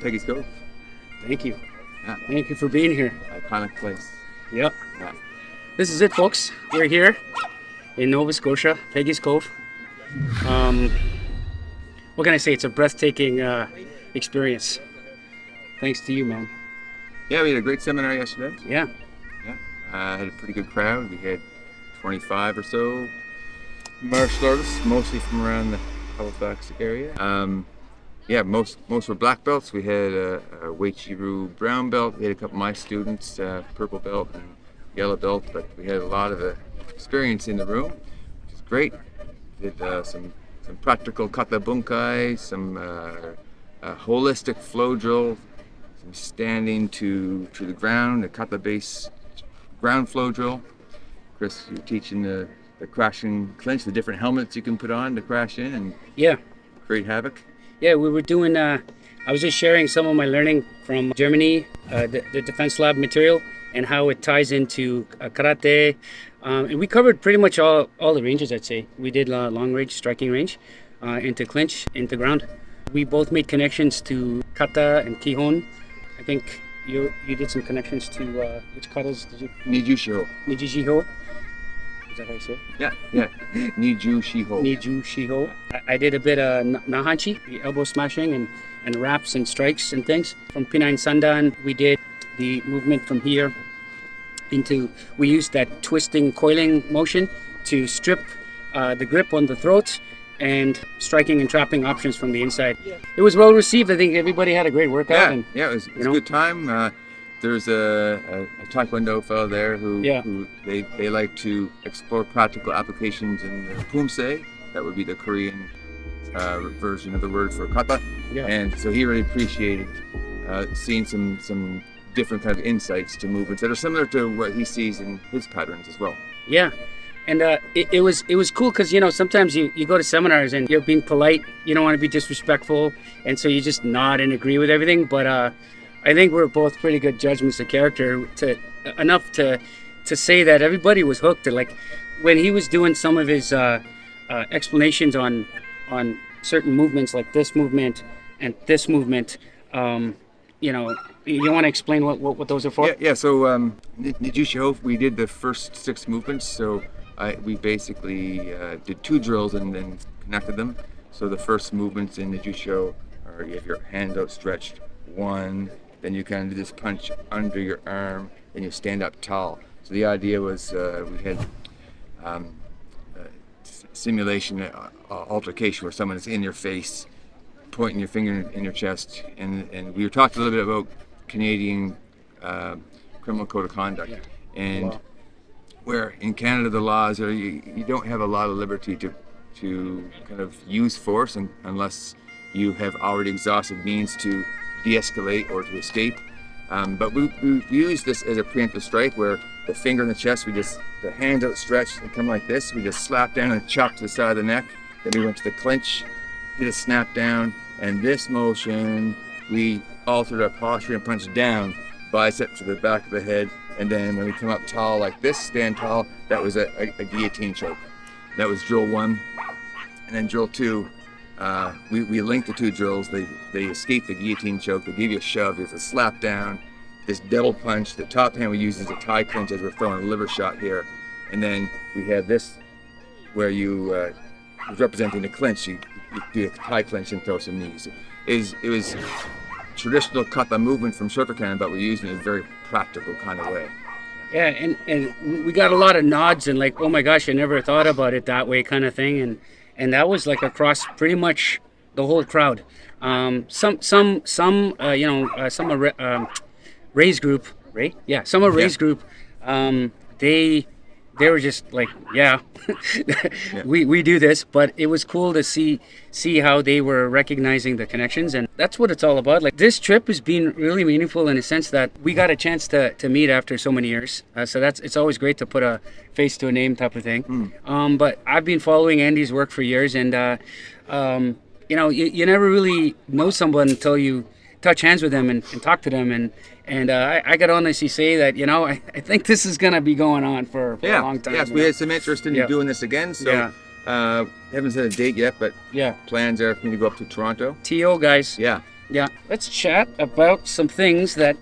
Peggy's Cove. Thank you. Yeah. Thank you for being here. Iconic place. Yep. Yeah. This is it, folks. We're here in Nova Scotia, Peggy's Cove. What can I say? It's a breathtaking experience. Thanks to you, man. Yeah, we had a great seminar yesterday. Yeah. Yeah. Had a pretty good crowd. We had 25 or so martial artists, mostly from around the Halifax area. Yeah, most were black belts. We had a Weichiru brown belt. We had a couple of my students, purple belt and yellow belt, but we had a lot of experience in the room, which is great. Did some practical kata bunkai, some holistic flow drill, some standing to the ground, the kata base ground flow drill. Chris, you're teaching the crashing clinch, the different helmets you can put on to crash in and create havoc. Yeah, we were doing, I was just sharing some of my learning from Germany, the Defense Lab material, and how it ties into karate. And we covered pretty much all the ranges, I'd say. We did long range, striking range, into clinch, into ground. We both made connections to kata and kihon. I think you did some connections to, which katas did you? Nijushiho. Nijushiho. Is that how you say it? Yeah. Nijushiho. Nijushiho. I did a bit of nahanchi, the elbow smashing and wraps and strikes and things. From Pinan Sandan, we did the movement from here into, we used that twisting, coiling motion to strip the grip on the throat and striking and trapping options from the inside. Yeah. It was well received. I think everybody had a great workout. Yeah, it was a good time. There's a Taekwondo fellow there who they like to explore practical applications in the Pumse. That would be the Korean version of the word for kata. Yeah. And so he really appreciated seeing some different kind of insights to movements that are similar to what he sees in his patterns as well. Yeah. And it was cool because, sometimes you go to seminars and you're being polite. You don't want to be disrespectful. And so you just nod and agree with everything. But I think we're both pretty good judgments of character enough to say that everybody was hooked. Like when he was doing some of his explanations on certain movements, like this movement and this movement, you want to explain what those are for? Yeah. So Nijushiho, we did the first 6 movements. So we basically did 2 drills and then connected them. So the first movements in Nijushiho are you have your hand outstretched, 1, then you kind of do this punch under your arm, then you stand up tall. So the idea was we had simulation altercation where someone is in your face, pointing your finger in your chest, and we were talking a little bit about Canadian criminal code of conduct, and where in Canada the laws are you don't have a lot of liberty to kind of use force unless you have already exhausted means to de-escalate or to escape. But we use this as a preemptive strike where the finger in the chest, the hand outstretched and come like this, we just slap down and chop to the side of the neck. Then we went to the clinch, did a snap down, and this motion, we altered our posture and punched down, bicep to the back of the head, and then when we come up tall like this, stand tall, that was a guillotine choke. That was drill 1, and then drill 2, we linked the 2 drills. They escape the guillotine choke. They give you a shove. There's a slap down, this double punch. The top hand we use is a tie clinch as we're throwing a liver shot here. And then we have this where you was representing the clinch. You do a tie clinch and throw some knees. It was traditional kata movement from Shotokan, but we're using it in a very practical kind of way. Yeah, and we got a lot of nods and like, oh my gosh, I never thought about it that way kind of thing. And that was like across pretty much the whole crowd. Some Ray's group, Ray? Yeah, some of Ray's group, they were just like, we do this, but it was cool to see how they were recognizing the connections, and that's what it's all about. Like this trip has been really meaningful in a sense that we got a chance to meet after so many years. So it's always great to put a face to a name type of thing. But I've been following Andy's work for years, and you never really know someone until you touch hands with them and talk to them, and I got honestly say that I think this is gonna be going on for a long time. Yes, we had some interest in doing this again. So haven't set a date yet, but plans are for me to go up to Toronto. TO guys. Yeah, Yeah, let's chat about some things that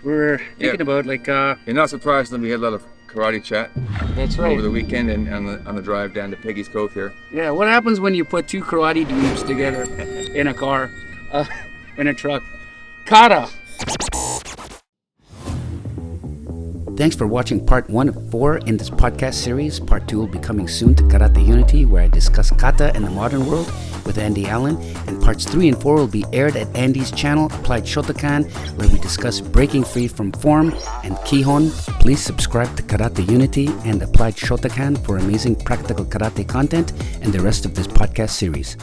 we're thinking about. Like, You're not surprised that we had a lot of karate chat that's right. over the weekend and on the drive down to Peggy's Cove here. Yeah, what happens when you put two karate dweebs together in a car, in a truck? Kata. Thanks for watching part 1 of 4 in this podcast series. Part 2 will be coming soon to Karate Unity, where I discuss kata and the modern world with Andy Allen. And parts 3 and 4 will be aired at Andy's channel, Applied Shotokan, where we discuss breaking free from form and kihon. Please subscribe to Karate Unity and Applied Shotokan for amazing practical karate content and the rest of this podcast series.